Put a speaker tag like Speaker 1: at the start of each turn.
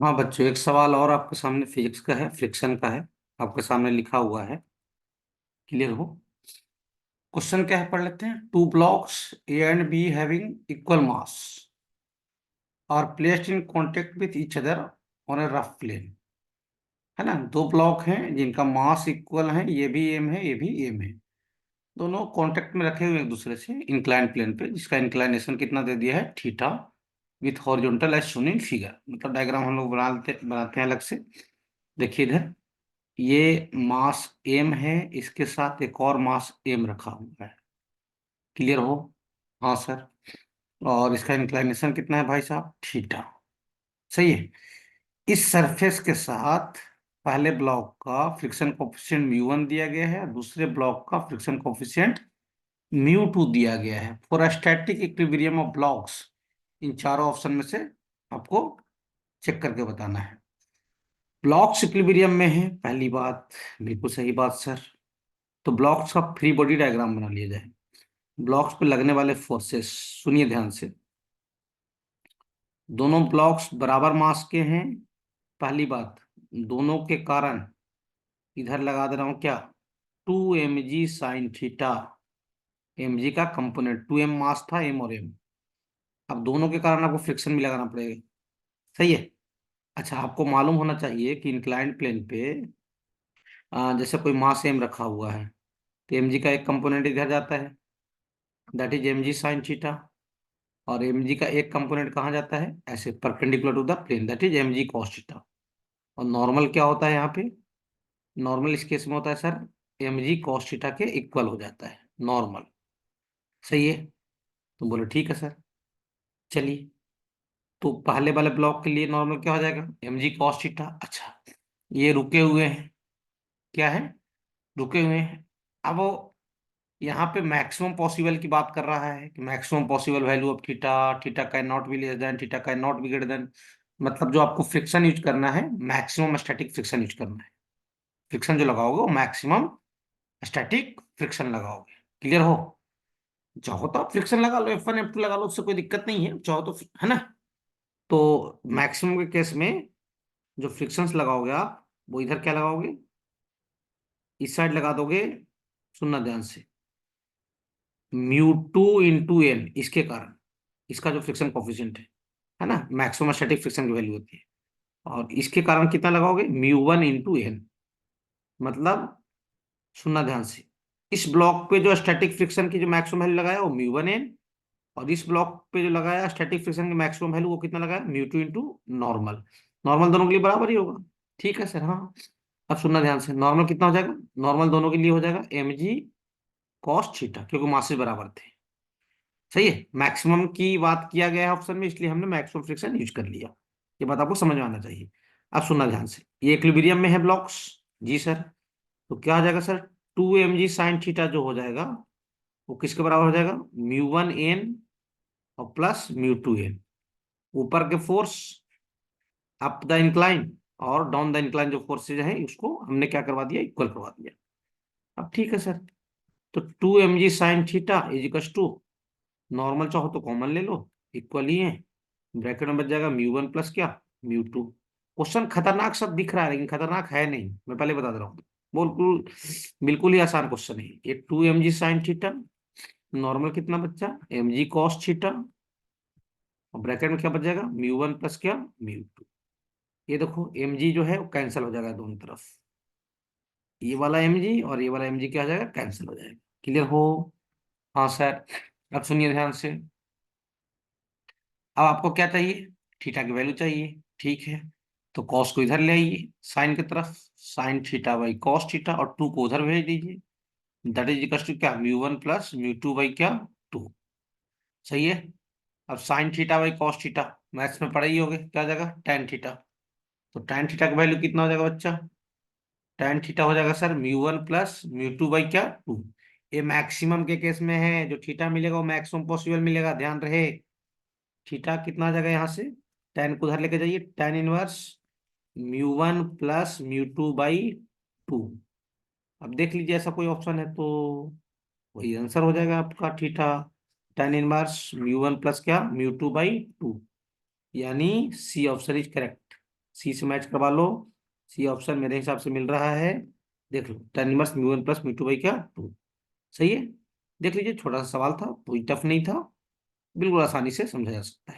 Speaker 1: हाँ बच्चों, एक सवाल और आपके सामने फिजिक्स का है, फ्रिक्शन का है। आपके सामने लिखा हुआ है। क्लियर हो? क्वेश्चन क्या है, पढ़ लेते हैं। Two blocks A and B having equal mass are placed in contact with each other on a rough plane. है ना, दो ब्लॉक हैं जिनका मास इक्वल है, ये भी एम है, ये भी एम है। दोनों कांटेक्ट में रखे हुए एक दूसरे से इंक्लाइन प्लेन पे, जिसका इंक्लाइनेशन कितना दे दिया है, theta, with horizontal as shown in figure. मतलब डायग्राम हम लोग बनाते हैं अलग से। देखिए इधर, ये मास एम है, इसके साथ एक और मास एम रखा हुआ है। क्लियर हो? हाँ सर। और इसका इंक्लाइनेशन कितना है भाई साहब, थीटा। सही है। इस सरफेस के साथ पहले ब्लॉक का फ्रिक्शन कोफिशिएंट म्यू 1 दिया गया है, और दूसरे ब्लॉक का फ्रिक्शन कोफिशिएंट म्यू 2 दिया गया है। For static equilibrium of blocks, इन चारों ऑप्शन में से आपको चेक करके बताना है। ब्लॉक्स इक्विलिब्रियम में है, पहली बात। बिल्कुल सही बात सर। तो ब्लॉक्स का फ्री बॉडी डायग्राम बना लिया जाए। ब्लॉक्स पे लगने वाले फोर्सेस सुनिए ध्यान से। दोनों ब्लॉक्स बराबर मास के हैं, पहली बात। दोनों के कारण इधर लगा दे रहा हूं क्या, 2 mg sin theta. M g का कंपोनेंट 2m मास था, एम और एम। अब दोनों के कारण आपको फ्रिक्शन भी लगाना पड़ेगा। सही है। अच्छा, आपको मालूम होना चाहिए कि इंक्लाइंड प्लेन पे जैसे कोई मास एम रखा हुआ है, तो एम जी का एक कंपोनेंट इधर जाता है, that is mg sin theta. और mg का एक कंपोनेंट कहाँ जाता है, ऐसे perpendicular to the plane, that is mg cos theta. और नॉर्मल क्या होता है यहाँ पे, नॉर्मल इस केस में होता है सर, mg cos थीटा के इक्वल हो जाता है नॉर्मल। सही है। तो बोले ठीक है सर। चलिए, तो पहले वाले ब्लॉक के लिए नॉर्मल क्या हो जाएगा, mg cos थीटा। अच्छा, ये रुके हुए हैं, क्या है, रुके हुए हैं। अब वो यहाँ पे मैक्सिमम पॉसिबल की बात कर रहा है कि maximum possible value of theta, theta can not be less than, theta can not be greater than. मतलब जो आपको फ्रिक्शन यूज करना है, मैक्सिमम स्टैटिक फ्रिक्शन यूज करना है। फ्रिक्शन जो लगाओगे वो मैक्सिमम स्टैटिक फ्रिक्शन लगाओगे। क्लियर हो? चाहो तो आप फ्रिक्शन लगा लो, F1 F2 लगा लो, उससे कोई दिक्कत नहीं है, चाहो तो, है ना। तो मैक्सिमम के केस में जो फ्रिक्शंस लगाओगे आप, वो इधर क्या लगाओगे, इस साइड लगा दोगे। सुनना ध्यान से, μ2 × n, इसके कारण, इसका जो फ्रिक्शन कोफिशिएंट है ना, मैक्सिमम स्टैटिक फ्रिक्शन की वैल्यू होती है। और इसके कारण कितना लगाओगे, μ1 × n। मतलब सुनना ध्यान से, इस ब्लॉक पे जो स्टैटिक फ्रिक्शन की जो मैक्सिमम वैल्यू लगाया वो μ1n, और इस ब्लॉक पे जो लगाया स्टैटिक फ्रिक्शन की मैक्सिमम वैल्यू वो कितना लगाया, μ2 × नॉर्मल। नॉर्मल दोनों के लिए बराबर ही होगा। ठीक है सर, हाँ। अब सुनना ध्यान से, नॉर्मल कितना हो जाएगा, नॉर्मल दोनों के लिए हो जाएगा mg cos थीटा, क्योंकि मासेस बराबर थे। सही है। मैक्सिमम की बात किया गया है ऑप्शन में, इसलिए हमने मैक्सिमम फ्रिक्शन यूज कर लिया। ये बात आपको समझ में आना चाहिए। अब सुनना ध्यान से, ये इक्विलिब्रियम में है ब्लॉक्स। जी सर। तो क्या हो जाएगा सर, 2 mg sin थीटा जो हो जाएगा, वो किसके बराबर हो जाएगा, μ1n और प्लस μ2n। ऊपर के फोर्स, अप द इंक्लाइन और डाउन द इंक्लाइन जो फोर्सेज है, उसको हमने क्या करवा दिया, इक्वल करवा दिया। अब ठीक है सर। तो 2 mg sin theta is equal to, normal चाहो तो कॉमन ले लो, इक्वल ही है। ब्रैकेट में बच जाएगा μ1 प्लस क्या, μ2। क्वेश्चन खतरनाक सब दिख रहा है, लेकिन खतरनाक है नहीं, मैं पहले बता दे रहा हूँ। बिल्कुल, बिल्कुल ही आसान क्वेश्चन है ये। 2 mg sin थीटा, नॉर्मल कितना बच्चा, mg cos थीटा, और ब्रैकेट में क्या बच जाएगा, μ1 प्लस क्या, μ2। ये देखो mg जो है वो कैंसिल हो जाएगा दोनों तरफ, ये वाला mg और ये वाला mg क्या हो जाएगा, कैंसिल हो जाएगा। क्लियर हो? हाँ सर। अब सुनिए ध्यान से। अब आपको क्या चाहिए, थीटा की वैल्यू चाहिए। ठीक है, तो कॉस को इधर ले आइए साइन की तरफ, sin θ/cos थीटा, और 2 को उधर भेज दीजिए। दैट इज इक्वल टू क्या, μ1 प्लस μ2 क्या, 2। सही है। अब sin θ/cos थीटा मैथ्स में पढ़े ही होगे, क्या हो जाएगा, tan थीटा। तो tan थीटा का वैल्यू कितना हो जाएगा बच्चा, tan थीटा हो जाएगा सर μ1 प्लस μ2 क्या, 2। ये मैक्सिमम के केस में है, जो थीटा मिलेगा वो मैक्सिमम पॉसिबल मिलेगा, ध्यान रहे। थीटा कितना आ जाएगा यहाँ से, tan को उधर लेके जाइए, tan इनवर्स μ1 प्लस μ2/2। अब देख लीजिए ऐसा कोई ऑप्शन है तो वही आंसर हो जाएगा आपका, थीटा tan इनवर्स μ1 प्लस क्या, μ2/2। यानी सी ऑप्शन इज करेक्ट। सी से मैच करवा लो। सी ऑप्शन मेरे हिसाब से मिल रहा है। देख लो, tan inverse mu 1 plus mu 2 by क्या 2। सही है। देख लीजिए, छोटा सा सवाल था, कोई टफ नहीं था, बिल्कुल आसानी से समझा जा सकता है।